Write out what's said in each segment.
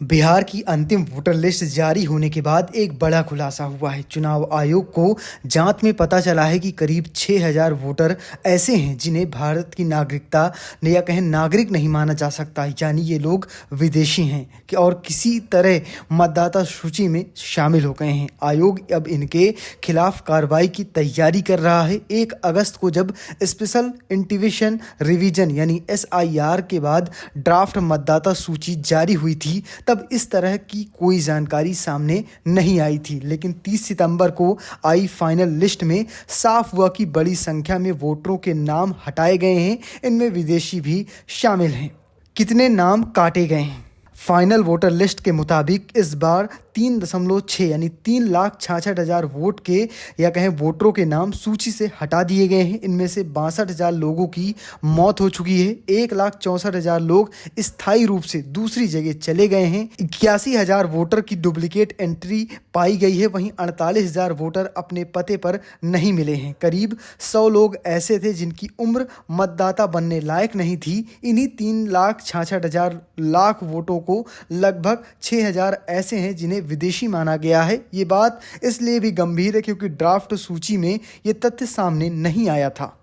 बिहार की अंतिम voter list जारी होने के बाद एक बड़ा खुलासा हुआ है। चुनाव आयोग को जांच में पता चला है कि करीब 6000 वोटर ऐसे हैं जिन्हें भारत की नागरिकता या कहें नागरिक नहीं माना जा सकता, यानी ये लोग विदेशी हैं कि और किसी तरह मतदाता सूची में शामिल हो गए हैं। आयोग अब इनके खिलाफ कार्रवाई की तैयारी कर रहा है। 1 अगस्त को जब स्पेशल इंटीमेशन रिवीजन यानी SIR के बाद ड्राफ्ट मतदाता सूची जारी हुई थी, तब इस तरह की कोई जानकारी सामने नहीं आई थी। लेकिन 30 सितंबर को आई फाइनल लिस्ट में साफ हुआ कि बड़ी संख्या में वोटरों के नाम हटाए गए हैं। इनमें विदेशी भी शामिल हैं। कितने नाम काटे गए हैं? फाइनल वोटर लिस्ट के मुताबिक इस बार 3.6 यानी 3,66,000 वोट के या कहें वोटरों के नाम सूची से हटा दिए गए हैं। इनमें से 62,000 लोगों की मौत हो चुकी है। 1,64,000 लोग स्थायी रूप से दूसरी जगह चले गए हैं। 81,000 वोटर की डुप्लीकेट एंट्री पाई गई है। वहीं 48,000 वोटर अपने पते पर नहीं मिले हैं। करीब 100 लोग ऐसे थे जिनकी उम्र मतदाता बनने लायक नहीं थी। इन्हीं 3,66,000 लाख वोटों को लगभग 6,000 ऐसे हैं जिन्हें विदेशी माना गया है। ये बात इसलिए भी गंभीर है क्योंकि ड्राफ्ट सूची में ये तथ्य सामने नहीं आया था।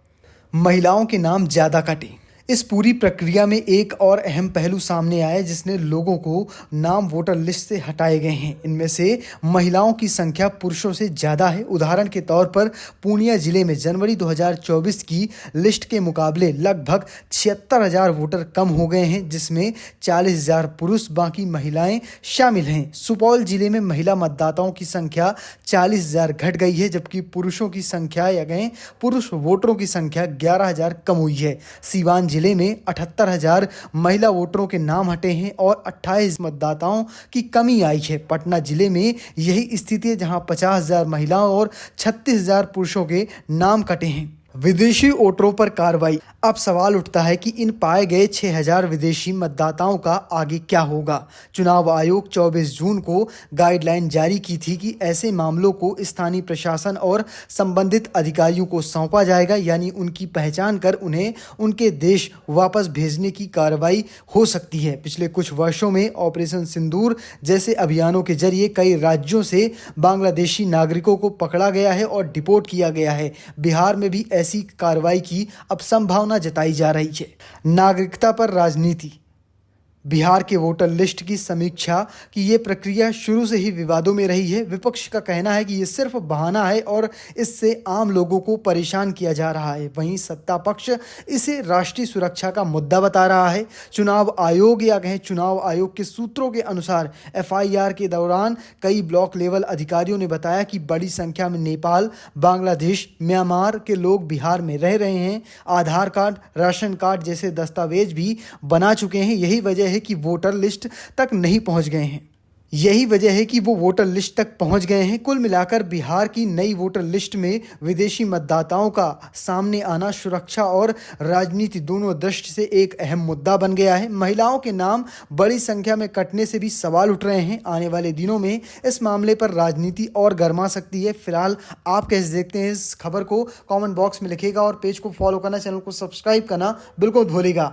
महिलाओं के नाम ज़्यादा कटे। इस पूरी प्रक्रिया में एक और अहम पहलू सामने आया जिसने लोगों को नाम वोटर लिस्ट से हटाए गए हैं। इनमें से महिलाओं की संख्या पुरुषों से ज़्यादा है। उदाहरण के तौर पर पूर्णिया जिले में जनवरी 2024 की लिस्ट के मुकाबले लगभग 76,000 वोटर कम हो गए हैं, जिसमें 40,000 पुरुष बाकी महिलाएं शामिल हैं। सुपौल जिले में महिला मतदाताओं की संख्या 40,000 घट गई है, जबकि पुरुषों की संख्या या कहें पुरुष वोटरों की संख्या 11,000 कम हुई है। सीवान जिले में 78,000 महिला वोटरों के नाम हटे हैं और 28 मतदाताओं की कमी आई है। पटना जिले में यही स्थिति है, जहां 50,000 महिलाओं और 36,000 पुरुषों के नाम कटे हैं। विदेशी वोटरों पर कार्रवाई। अब सवाल उठता है कि इन पाए गए 6,000 विदेशी मतदाताओं का आगे क्या होगा। चुनाव आयोग 24 जून को गाइडलाइन जारी की थी कि ऐसे मामलों को स्थानीय प्रशासन और संबंधित अधिकारियों को सौंपा जाएगा, यानी उनकी पहचान कर उन्हें उनके देश वापस भेजने की कार्रवाई हो सकती है। पिछले कुछ वर्षों में ऑपरेशन सिंदूर जैसे अभियानों के जरिए कई राज्यों से बांग्लादेशी नागरिकों को पकड़ा गया है और डिपोर्ट किया गया है। बिहार में भी ऐसी कार्रवाई की अब संभावना जताई जा रही है। नागरिकता पर राजनीति। बिहार के वोटर लिस्ट की समीक्षा की ये प्रक्रिया शुरू से ही विवादों में रही है। विपक्ष का कहना है कि ये सिर्फ बहाना है और इससे आम लोगों को परेशान किया जा रहा है। वहीं सत्ता पक्ष इसे राष्ट्रीय सुरक्षा का मुद्दा बता रहा है। चुनाव आयोग या कहें चुनाव आयोग के सूत्रों के अनुसार FIR के दौरान कई ब्लॉक लेवल अधिकारियों ने बताया कि बड़ी संख्या में नेपाल, बांग्लादेश, म्यांमार के लोग बिहार में रह रहे हैं। आधार कार्ड, राशन कार्ड जैसे दस्तावेज भी बना चुके हैं। यही वजह है कि वोटर लिस्ट तक नहीं पहुंच गए हैं। यही वजह है कि वो वोटर लिस्ट तक पहुंच गए हैं। कुल मिलाकर बिहार की नई वोटर लिस्ट में विदेशी मतदाताओं का सामने आना सुरक्षा और राजनीति दोनों दृष्टि से एक अहम मुद्दा बन गया है। महिलाओं के नाम बड़ी संख्या में कटने से भी सवाल उठ रहे हैं। आने वाले दिनों में इस मामले पर राजनीति और गर्मा सकती है। फिलहाल आप कैसे देखते हैं इस खबर को? कॉमेंट बॉक्स में लिखिएगा और पेज को फॉलो करना, चैनल को सब्सक्राइब करना बिल्कुल भूलिएगा।